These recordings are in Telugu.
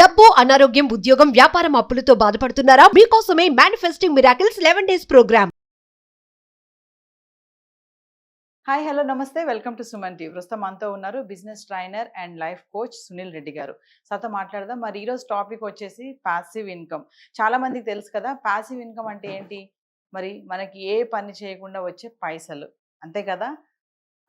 డబ్బు, అనారోగ్యం, ఉద్యోగం, వ్యాపారం అప్పులతో బాధపడుతున్నారా? మీకోసమే manifesting miracles 11 days program. Hi hello namaste welcome to Suman TV. ప్రస్తుతం మనతో ఉన్నారు business trainer and life coach Sunil Reddy గారు. సార్తో మాట్లాడదాం. మరి ఈరోజు టాపిక్ వచ్చేసి ప్యాసివ్ ఇన్కమ్. చాలా మందికి తెలుసు కదా ప్యాసివ్ ఇన్కమ్ అంటే ఏంటి. మరి మనకి ఏ పని చేయకుండా వచ్చే పైసలు, అంతే కదా.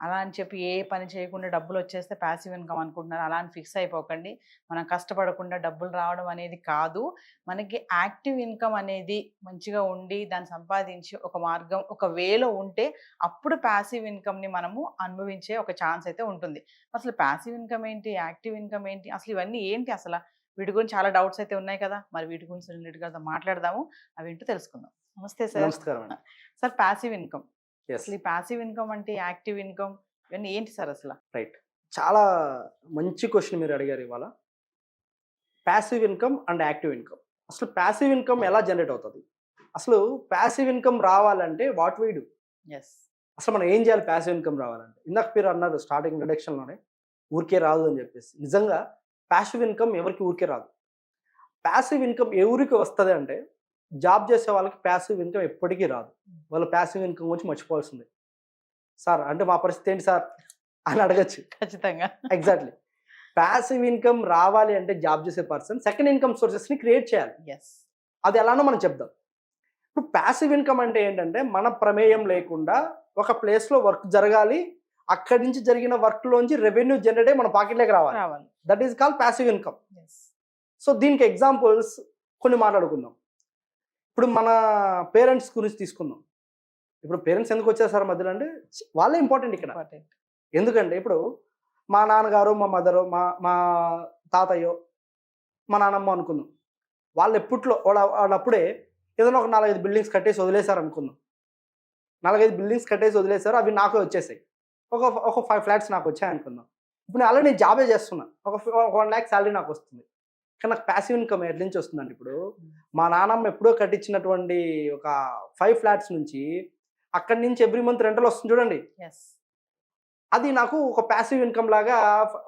అలా అని చెప్పి ఏ పని చేయకుండా డబ్బులు వచ్చేస్తే ప్యాసివ్ ఇన్కమ్ అనుకుంటున్నారు. అలా అని ఫిక్స్ అయిపోకండి. మనం కష్టపడకుండా డబ్బులు రావడం అనేది కాదు. మనకి యాక్టివ్ ఇన్కమ్ అనేది మంచిగా ఉండి దాన్ని సంపాదించి ఒక మార్గం ఒక వేలో ఉంటే అప్పుడు ప్యాసివ్ ఇన్కమ్ని మనము అనుభవించే ఒక ఛాన్స్ అయితే ఉంటుంది. అసలు ప్యాసివ్ ఇన్కమ్ ఏంటి, యాక్టివ్ ఇన్కమ్ ఏంటి, అసలు ఇవన్నీ ఏంటి, అసలు వీటి గురించి చాలా డౌట్స్ అయితే ఉన్నాయి కదా. మరి వీటి గురించి రిలేటెడ్గా మాట్లాడదాము, అవి ఏంటో తెలుసుకుందాం. నమస్తే సార్. నమస్కారం అండి. Sir passive income, Yes. అసలు ఈ ప్యాసివ్ ఇన్కమ్ అంటే యాక్టివ్ ఇన్కమ్ ఇవన్నీ ఏంటి సార్ అసలు? రైట్, చాలా మంచి క్వశ్చన్ మీరు అడిగారు ఇవాళ. Passive income and active income. అసలు ప్యాసివ్ ఇన్కమ్ ఎలా జనరేట్ అవుతుంది, అసలు ప్యాసివ్ ఇన్కమ్ రావాలంటే వాట్ వీ డూ, ఎస్ అసలు మనం ఏం చేయాలి ప్యాసివ్ ఇన్కమ్ రావాలంటే. ఇందాక మీరు అన్నారు స్టార్టింగ్ ఇంట్రడక్షన్లోనే ఊరికే రాదు అని చెప్పేసి. నిజంగా ప్యాసివ్ ఇన్కమ్ ఎవరికి ఊరికే రాదు. ప్యాసివ్ ఇన్కమ్ ఎవరికి వస్తుంది అంటే జాబ్ చేసే వాళ్ళకి ప్యాసివ్ ఇన్కమ్ ఎప్పటికీ రాదు. వాళ్ళు ప్యాసివ్ ఇన్కమ్ గురించి మర్చిపోవాల్సిందే. సార్ అంటే మా పరిస్థితి ఏంటి సార్ అని అడగచ్చు. ఖచ్చితంగా. ఎగ్జాక్ట్లీ. ప్యాసివ్ ఇన్కమ్ రావాలి అంటే జాబ్ చేసే పర్సన్ సెకండ్ ఇన్కమ్ సోర్సెస్ని క్రియేట్ చేయాలి. ఎస్ అది ఎలానో మనం చెప్దాం. ఇప్పుడు ప్యాసివ్ ఇన్కమ్ అంటే ఏంటంటే మన ప్రమేయం లేకుండా ఒక ప్లేస్లో వర్క్ జరగాలి, అక్కడి నుంచి జరిగిన వర్క్లోంచి రెవెన్యూ జనరేట్ అయ్యి మన పాకెట్లోకి రావాలి. That is called passive income. So దీనికి ఎగ్జాంపుల్స్ కొన్ని మాట్లాడుకుందాం. ఇప్పుడు మన పేరెంట్స్ గురించి తీసుకుందాం. ఇప్పుడు పేరెంట్స్ ఎందుకు వచ్చారు సార్ మధ్యలో అంటే వాళ్ళే ఇంపార్టెంట్ ఇక్కడ. ఎందుకంటే ఇప్పుడు మా నాన్నగారు, మా మదరు, మా తాతయ్యో, మా నాన్నమ్మ అనుకుందాం. వాళ్ళు ఎప్పట్లో వాళ్ళప్పుడే ఏదైనా ఒక 4-5 బిల్డింగ్స్ కట్టేసి వదిలేశారు అనుకుందాం. 4-5 బిల్డింగ్స్ కట్టేసి వదిలేశారు, అవి నాకు వచ్చేసాయి. ఒక 5 ఫ్లాట్స్ నాకు వచ్చాయి అనుకుందాం. ఇప్పుడు నేను ఆల్రెడీ నేను జాబే చేస్తున్నా, ఒక 1 lakh శాలరీ నాకు వస్తుంది. కానీ నాకు ప్యాసివ్ ఇన్కమ్ ఎట్ల నుంచి వస్తుందంటే ఇప్పుడు మా నాన్నమ్మ ఎప్పుడో కట్టించినటువంటి ఒక 5 ఫ్లాట్స్ నుంచి అక్కడి నుంచి ఎవ్రీ మంత్ రెంటల్ వస్తుంది చూడండి. అది నాకు ఒక ప్యాసివ్ ఇన్కమ్ లాగా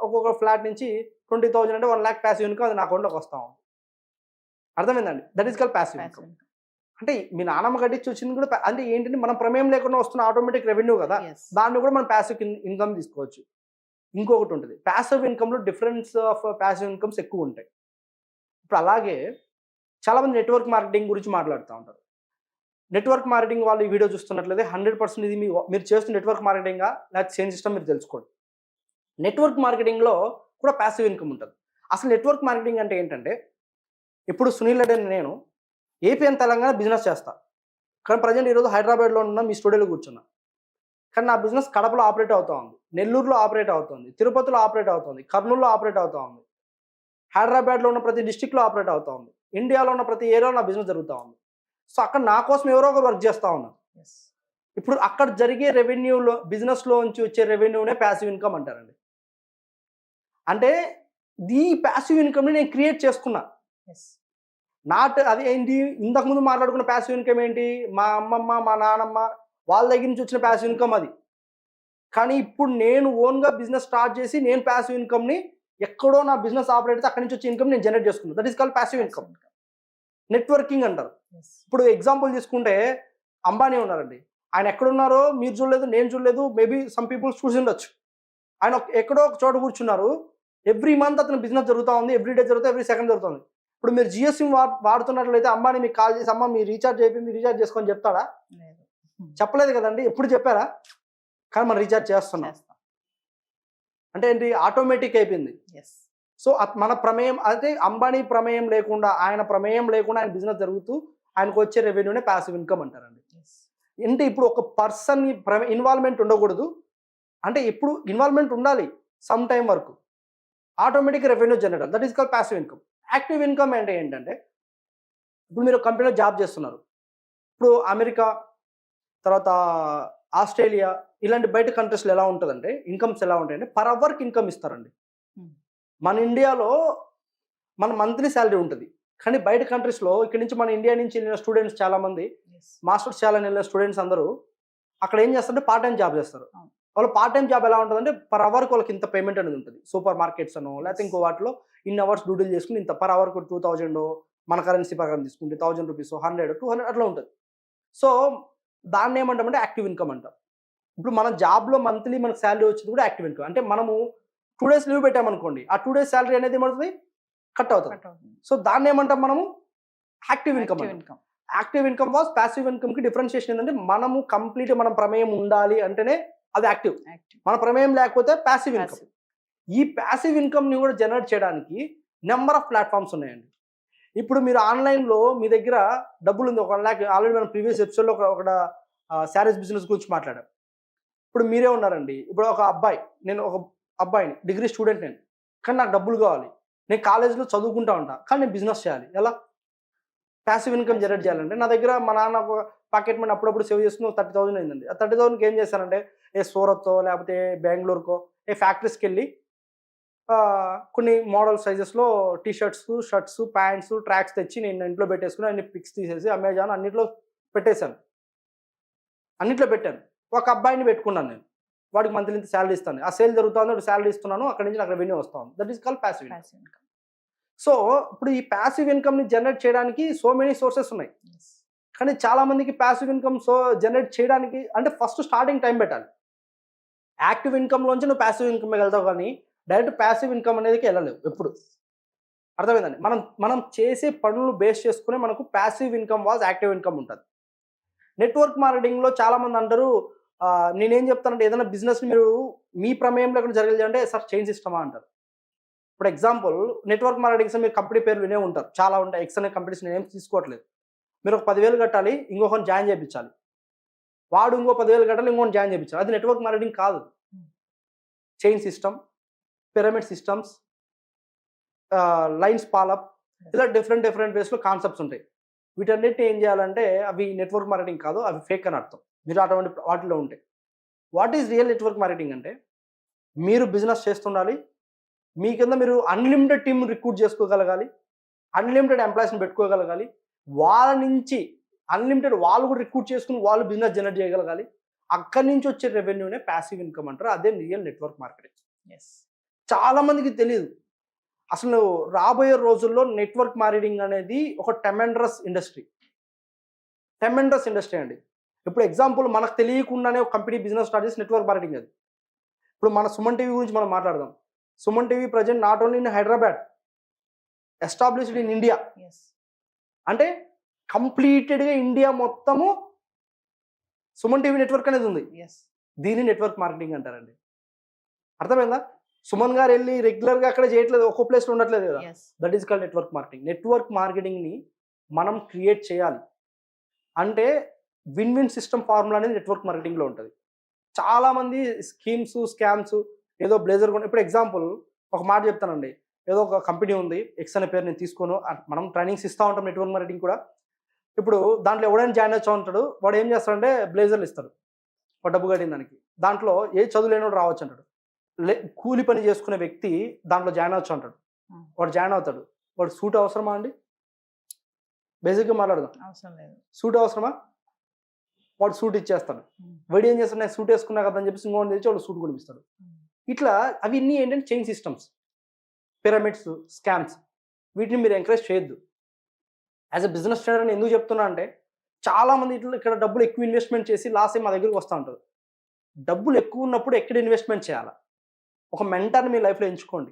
ఒక్కొక్క ఫ్లాట్ నుంచి 20,000 అంటే 1 lakh ప్యాసివ్ ఇన్కమ్ అది నా అకౌంట్లోకి వస్తాం. అర్థమైందండి. That is called passive income. అంటే మీ నాన్నమ్మ కట్టించి వచ్చింది కూడా అంటే ఏంటంటే మనం ప్రమేయం లేకుండా వస్తున్న ఆటోమేటిక్ రెవెన్యూ కదా, దాన్ని కూడా మనం ప్యాసివ్ ఇన్కమ్ తీసుకోవచ్చు. ఇంకొకటి ఉంటుంది ప్యాసివ్ ఇన్కమ్లో డిఫరెన్స్ ఆఫ్ ప్యాసివ్ ఇన్కమ్స్ ఎక్కువ ఉంటాయి. ఇప్పుడు అలాగే చాలామంది నెట్వర్క్ మార్కెటింగ్ గురించి మాట్లాడుతూ ఉంటారు. నెట్వర్క్ మార్కెటింగ్ వాళ్ళు ఈ వీడియో చూస్తున్నట్లయితే 100% ఇది మీరు చేస్తున్న నెట్వర్క్ మార్కెటింగా లేకపోతే సేల్ సిస్టమ్ మీరు తెలుసుకోండి. నెట్వర్క్ మార్కెటింగ్లో కూడా ప్యాసివ్ ఇన్కమ్ ఉంటుంది. అసలు నెట్వర్క్ మార్కెటింగ్ అంటే ఏంటంటే ఇప్పుడు సునీల్ రెడ్డి అని నేను ఏపీ అండ్ తెలంగాణ బిజినెస్ చేస్తాను. కానీ ప్రజెంట్ ఈరోజు హైదరాబాద్లో ఉన్న మీ స్టూడియోలో కూర్చున్నా. కానీ నా బిజినెస్ కడపలో ఆపరేట్ అవుతూ ఉంది, నెల్లూరులో ఆపరేట్ అవుతుంది, తిరుపతిలో ఆపరేట్ అవుతుంది, కర్నూలులో ఆపరేట్ అవుతూ ఉంది, హైదరాబాద్లో ఉన్న ప్రతి డిస్టిక్లో ఆపరేట్ అవుతూ ఉంది, ఇండియాలో ఉన్న ప్రతి ఏరియాలో నా బిజినెస్ జరుగుతూ ఉంది. సో అక్కడ నా కోసం ఎవరో ఒకరు వర్క్ చేస్తూ ఉన్నారు. ఇప్పుడు అక్కడ జరిగే రెవెన్యూలో బిజినెస్లో నుంచి వచ్చే రెవెన్యూనే ప్యాసివ్ ఇన్కమ్ అంటారండి. అంటే ఈ ప్యాసివ్ ఇన్కమ్ని నేను క్రియేట్ చేసుకున్నా. నాట్ అది ఏంటి ఇంతకుముందు మాట్లాడుకున్న ప్యాసివ్ ఇన్కమ్ ఏంటి, మా అమ్మమ్మ మా నాన్నమ్మ వాళ్ళ దగ్గర నుంచి వచ్చిన ప్యాసివ్ ఇన్కమ్ అది. కానీ ఇప్పుడు నేను ఓన్గా బిజినెస్ స్టార్ట్ చేసి నేను ప్యాసివ్ ఇన్కమ్ని ఎక్కడో నా బిజినెస్ ఆపరేట్ అయితే అక్కడి నుంచి వచ్చే ఇన్కమ్ నేను జనరేట్ చేసుకున్నాను. That is called passive income. Networking అంటారు. ఇప్పుడు ఎగ్జాంపుల్ తీసుకుంటే అంబానీ ఉన్నారండి. ఆయన ఎక్కడున్నారో మీరు చూడలేదు, నేను చూడలేదు, మేబీ సమ్ పీపుల్స్ చూసి ఉండొచ్చు. ఆయన ఎక్కడో ఒక చోట కూర్చున్నారు, ఎవ్రీ మంత్ అతను బిజినెస్ జరుగుతూ ఉంది, ఎవ్రీ డే జరుగుతుంది, ఎవ్రీ సెకండ్ జరుగుతుంది. ఇప్పుడు మీరు జియో సిమ్ వాడుతున్నట్లయితే అంబానీ మీకు కాల్ చేసి అమ్మ మీరు రీఛార్జ్ అయిపోయింది రీఛార్జ్ చేసుకొని చెప్తాడా? చెప్పలేదు కదండి. ఎప్పుడు చెప్పారా? కానీ మనం రీఛార్జ్ చేస్తున్నాం అంటే ఏంటి, ఆటోమేటిక్ అయిపోయింది. సో మన ప్రమేయం అయితే అంబానీ ప్రమేయం లేకుండా ఆయన ప్రమేయం లేకుండా ఆయన బిజినెస్ జరుగుతూ ఆయనకు వచ్చే రెవెన్యూనే ప్యాసివ్ ఇన్కమ్ అంటారండి. అంటే ఇప్పుడు ఒక పర్సన్ ఇన్వాల్వ్మెంట్ ఉండకూడదు, అంటే ఎప్పుడు ఇన్వాల్వ్మెంట్ ఉండాలి సమ్ టైం వరకు, automatic revenue generate. That is called passive income. Active income అంటే ఏంటంటే ఇప్పుడు మీరు కంపెనీలో జాబ్ చేస్తున్నారు. ఇప్పుడు అమెరికా తర్వాత ఆస్ట్రేలియా ఇలాంటి బయట కంట్రీస్లో ఎలా ఉంటుందంటే ఇన్కమ్స్ ఎలా ఉంటాయంటే పర్ అవర్కి ఇన్కమ్ ఇస్తారండి. మన ఇండియాలో మన మంత్లీ శాలరీ ఉంటుంది, కానీ బయట కంట్రీస్లో ఇక్కడ నుంచి మన ఇండియా నుంచి వెళ్ళిన స్టూడెంట్స్ చాలామంది మాస్టర్స్ చేయాలని వెళ్ళిన స్టూడెంట్స్ అందరూ అక్కడ ఏం చేస్తారంటే పార్ట్ టైం జాబ్ చేస్తారు. వాళ్ళ పార్ట్ టైం జాబ్ ఎలా ఉంటుందంటే పర్ అవర్కి వాళ్ళకి ఇంత పేమెంట్ అనేది ఉంటుంది. సూపర్ మార్కెట్స్ అనో లేకపోతే ఇంకో వాటిలో ఇన్ అవర్స్ డ్యూటీలు చేసుకుని ఇంత పర్ అవర్కి 2000 మన కరెన్సీ ప్రకారం తీసుకుంటే 1000 రూపీస్ 100 200 అట్లా ఉంటుంది. సో దాన్ని ఏమంటామంటే యాక్టివ్ ఇన్కమ్ అంటాం. ఇప్పుడు మన జాబ్లో మంత్లీ మనకు శాలరీ వచ్చింది కూడా యాక్టివ్ ఇన్కమ్. అంటే మనము 2 డేస్ లీవ్ పెట్టామనుకోండి, ఆ 2 డేస్ శాలరీ అనేది ఏమవుతుంది, కట్ అవుతుంది. సో దాన్ని ఏమంటాం మనము, active income. Active income was passive income కి డిఫరెన్షియేషన్ ఏంటంటే మనము కంప్లీట్ మన ప్రమేయం ఉండాలి అంటేనే అది యాక్టివ్, మన ప్రమేయం లేకపోతే ప్యాసివ్ ఇన్కమ్. ఈ ప్యాసివ్ ఇన్కమ్ ని కూడా జనరేట్ చేయడానికి నెంబర్ ఆఫ్ ప్లాట్ఫామ్స్ ఉన్నాయండి. ఇప్పుడు మీరు ఆన్లైన్లో మీ దగ్గర డబ్బులు ఉంది, 1 lakh ఆల్రెడీ మనం ప్రీవియస్ ఎపిసోడ్లో ఒక శారీస్ బిజినెస్ గురించి మాట్లాడాం. ఇప్పుడు మీరే ఉన్నారండి, ఇప్పుడు ఒక అబ్బాయి, నేను ఒక అబ్బాయిని, డిగ్రీ స్టూడెంట్ నేను, కానీ నాకు డబ్బులు కావాలి, నేను కాలేజీలో చదువుకుంటా ఉంటా, కానీ నేను బిజినెస్ చేయాలి. ఎలా ప్యాసివ్ ఇన్కమ్ జనరేట్ చేయాలంటే నా దగ్గర మా నాన్న పాకెట్ మనీ అప్పుడప్పుడు సేవ్ చేసుకుని 30,000 అయిందండి. ఆ 30,000కి ఏం చేశానంటే సూరత్తో లేకపోతే బెంగళూరుకో ఫ్యాక్టరీస్కి వెళ్ళి కొన్ని మోడల్ సైజెస్లో టీషర్ట్స్, షర్ట్స్, ప్యాంట్స్, ట్రాక్స్ తెచ్చి నేను ఇంట్లో పెట్టేసుకుని అన్ని పిక్స్ తీసేసి అమెజాన్ అన్నింటిలో పెట్టేశాను. అన్నింటిలో పెట్టాను. ఒక అబ్బాయిని పెట్టుకున్నాను నేను, వాడికి మంత్లీ ఇంత శాలరీ ఇస్తాను. ఆ సేల్ జరుగుతుంది, వాడు శాలరీ ఇస్తున్నాను, అక్కడి నుంచి నాకు రెవెన్యూ వస్తాను. That is called passive income. So ఇప్పుడు ఈ ప్యాసివ్ ఇన్కమ్ని జనరేట్ చేయడానికి సో మెనీ సోర్సెస్ ఉన్నాయి. కానీ చాలా మందికి ప్యాసివ్ ఇన్కమ్ జనరేట్ చేయడానికి అంటే ఫస్ట్ స్టార్టింగ్ టైం పెట్టాలి. యాక్టివ్ ఇన్కమ్లోంచి నువ్వు ప్యాసివ్ ఇన్కమ్కి వెళ్తావు, కానీ డైరెక్ట్ ప్యాసివ్ ఇన్కమ్ అనేదికి వెళ్ళలేవు ఎప్పుడు. అర్థమైందండి? మనం చేసే పనులు బేస్ చేసుకుని మనకు passive income was active income ఉంటుంది. నెట్వర్క్ మార్కెటింగ్లో చాలామంది అంటారు, నేనేం చెప్తానంటే ఏదైనా బిజినెస్ని మీరు మీ ప్రమేయంలో ఎక్కడ జరగాలి అంటే సార్ చైన్ సిస్టమా అంటారు. ఇప్పుడు ఎగ్జాంపుల్ నెట్వర్క్ మార్కెటింగ్స్ మీరు కంపెనీ పేరు వినే ఉంటారు, చాలా ఉంటాయి. ఎక్స్ అనే కంపెనీస్ నేనేం తీసుకోవట్లేదు. మీరు ఒక 10,000 కట్టాలి, ఇంకొకరిని జాయిన్ చేయించాలి, వాడు ఇంకో 10,000 కట్టాలి, ఇంకొకరిని జాయిన్ చేయించాలి. అది నెట్వర్క్ మార్కెటింగ్ కాదు. Chain system, pyramid systems, lines పాలప్, ఇలా డిఫరెంట్ వేస్లో కాన్సెప్ట్స్ ఉంటాయి. వీటన్నిటిని ఏం చేయాలంటే అవి నెట్వర్క్ మార్కెటింగ్ కాదు, అవి ఫేక్ అని అర్థం. మీరు అటువంటి వాటిలో ఉంటాయి. What is real network marketing అంటే మీరు బిజినెస్ చేస్తుండాలి, మీ కింద మీరు అన్లిమిటెడ్ టీమ్ రిక్రూట్ చేసుకోగలగాలి, అన్లిమిటెడ్ ఎంప్లాయీస్ని పెట్టుకోగలగాలి, వాళ్ళ నుంచి అన్లిమిటెడ్ వాళ్ళు కూడా రిక్రూట్ చేసుకుని వాళ్ళు బిజినెస్ జనరేట్ చేయగలగాలి. అక్కడి నుంచి వచ్చే రెవెన్యూనే ప్యాసివ్ ఇన్కమ్ అంటారు. అదే రియల్ నెట్వర్క్ మార్కెటింగ్. చాలా మందికి తెలియదు. అసలు రాబోయే రోజుల్లో నెట్వర్క్ మార్కెటింగ్ అనేది ఒక టెమెండరస్ ఇండస్ట్రీ అండి. ఇప్పుడు ఎగ్జాంపుల్ మనకు తెలియకుండానే ఒక కంపెనీ బిజినెస్ స్టార్ట్ చేసి నెట్వర్క్ మార్కెటింగ్ అది. ఇప్పుడు మన సుమన్ టీవీ గురించి మనం మాట్లాడదాం. Suman TV present not only in Hyderabad, established in India. అంటే కంప్లీటెడ్గా ఇండియా మొత్తము సుమన్ టీవీ నెట్వర్క్ అనేది ఉంది. దీన్ని నెట్వర్క్ మార్కెటింగ్ అంటారండి. అర్థమైందా? సుమన్ గారు వెళ్ళి రెగ్యులర్గా అక్కడ చేయట్లేదు, ఒక్కో ప్లేస్లో ఉండట్లేదు కదా. That is called network marketing. Network మార్కెటింగ్ని మనం క్రియేట్ చేయాలి అంటే విన్ విన్ సిస్టమ్ ఫార్ములా అనేది నెట్వర్క్ మార్కెటింగ్లో ఉంటుంది. చాలామంది స్కీమ్స్, స్కామ్స్, ఏదో బ్లేజర్ కొని, ఇప్పుడు ఎగ్జాంపుల్ ఒక మాట చెప్తానండి. ఏదో ఒక కంపెనీ ఉంది, ఎక్స్ అనే పేరు నేను తీసుకోను, మనం ట్రైనింగ్స్ ఇస్తూ ఉంటాం నెట్వర్క్ మార్కెటింగ్ కూడా. ఇప్పుడు దాంట్లో ఎవడైనా జాయిన్ వచ్చా ఉంటాడు, వాడు ఏం చేస్తాడంటే బ్లేజర్లు ఇస్తాడు, వాడు డబ్బు కట్టిన దానికి. దాంట్లో ఏ చదువు లేనివాడు రావచ్చు అంటాడు. కూలి పని చేసుకునే వ్యక్తి దాంట్లో జాయిన్ అవచ్చు అంటాడు, వాడు జాయిన్ అవుతాడు. వాడు సూట్ అవసరమా అండి? బేసిక్గా మాట్లాడదాం, అవసరం లేదు. సూట్ అవసరమా? వాడు సూట్ ఇచ్చేస్తాడు. వాడు ఏం చేస్తాడు, నేను సూట్ వేసుకున్నా కదా అని చెప్పేసి ఇంకోటి తెచ్చి వాడు సూట్ కొనిపిస్తాడు. ఇట్లా అవి ఇన్ని ఏంటంటే చైన్ సిస్టమ్స్, పిరమిడ్స్, స్కామ్స్. వీటిని మీరు ఎంకరేజ్ చేయొద్దు. యాజ్ అ బిజినెస్ ట్రైనర్ అని ఎందుకు చెప్తున్నా అంటే చాలామంది ఇట్లా ఇక్కడ డబ్బులు ఎక్కువ ఇన్వెస్ట్మెంట్ చేసి లాస్ అయ్యి మా దగ్గరికి వస్తూ ఉంటారు. డబ్బులు ఎక్కువ ఉన్నప్పుడు ఎక్కడ ఇన్వెస్ట్మెంట్ చేయాలా? ఒక మెంటర్ని మీ లైఫ్లో ఎంచుకోండి.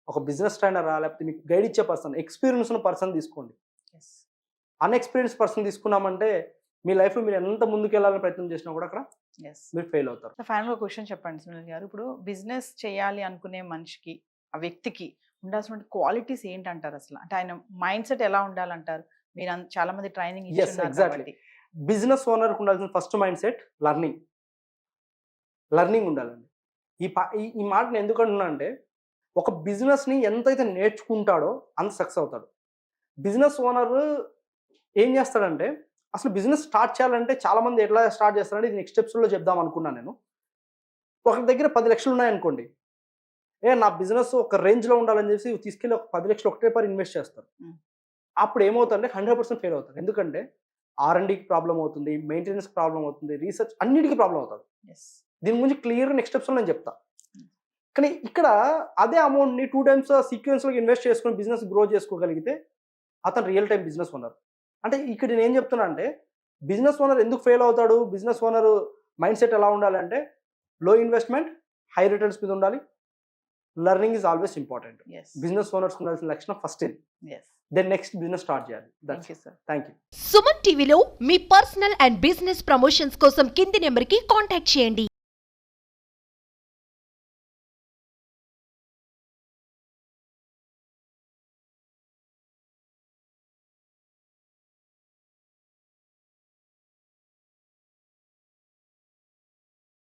ఒక బిజినెస్ ట్రైనరా, లేకపోతే మీకు గైడ్ ఇచ్చే పర్సన్, ఎక్స్పీరియన్స్ ఉన్న పర్సన్ తీసుకోండి. అన్ఎక్స్పీరియన్స్ పర్సన్ తీసుకున్నామంటే మీ లైఫ్లో మీరు ఎంత ముందుకు వెళ్ళాలని ప్రయత్నం చేసినా కూడా అక్కడ మీరు ఫెయిల్ అవుతారు. ఫైనల్గా క్వశ్చన్ చెప్పండి సునీల్ గారు. ఇప్పుడు బిజినెస్ చేయాలి అనుకునే మనిషికి, ఆ వ్యక్తికి ఉండాల్సిన క్వాలిటీస్ ఏంటంటారు అసలు? అంటే ఆయన మైండ్ సెట్ ఎలా ఉండాలంటారు? మీరు చాలా మంది ట్రైనింగ్ ఎగ్జాక్ట్లీ. బిజినెస్ ఓనర్కి ఉండాల్సిన ఫస్ట్ మైండ్ సెట్ లర్నింగ్ ఉండాలండి. ఈ మాటను ఎందుకు అంటున్నా అంటే ఒక బిజినెస్ని ఎంతైతే నేర్చుకుంటాడో అంత సక్సెస్ అవుతాడు. బిజినెస్ ఓనర్ ఏం చేస్తాడంటే అసలు బిజినెస్ స్టార్ట్ చేయాలంటే చాలామంది ఎట్లా స్టార్ట్ చేస్తారంటే ఇది నెక్స్ట్ స్టెప్స్లో చెప్దాం అనుకున్నాను నేను. ఒకరి దగ్గర 10 లక్షలు ఉన్నాయనుకోండి, నా బిజినెస్ ఒక రేంజ్లో ఉండాలని చెప్పి తీసుకెళ్ళి ఒక 10 లక్షలు ఒకటే పని ఇన్వెస్ట్ చేస్తారు. అప్పుడు ఏమవుతుందంటే 100% ఫెయిల్ అవుతారు. ఎందుకంటే R&Dకి ప్రాబ్లం అవుతుంది, మెయింటెనెన్స్ ప్రాబ్లం అవుతుంది, రీసెర్చ్ అన్నిటికీ ప్రాబ్లం అవుతుంది. దీని గురించి క్లియర్ నెక్స్ట్ స్టెప్స్లో నేను చెప్తా. కానీ ఇక్కడ అదే అమౌంట్ని 2 times సీక్వెన్స్లోకి ఇన్వెస్ట్ చేసుకుని బిజినెస్ గ్రో చేసుకోగలిగితే అతను రియల్ టైం బిజినెస్ ఓనర్. అంటే ఇక్కడ నేను ఏం చెప్తున్నా అంటే బిజినెస్ ఓనర్ ఎందుకు ఫెయిల్ అవుతాడు, బిజినెస్ ఓనర్ మైండ్ సెట్ ఎలా ఉండాలంటే లో ఇన్వెస్ట్మెంట్ హై రిటర్న్స్ మీద ఉండాలి. Learning is always important. Business owners ఉండాల్సిన లక్షణం ఫస్ట్ ఇది. దెన్ నెక్స్ట్ బిజినెస్ స్టార్ట్ చేయాలి. Thank you. సుమన్ టీవీలో మీ పర్సనల్ అండ్ బిజినెస్ ప్రమోషన్స్ కోసం కింది నెంబర్కి కాంటాక్ట్ చేయండి.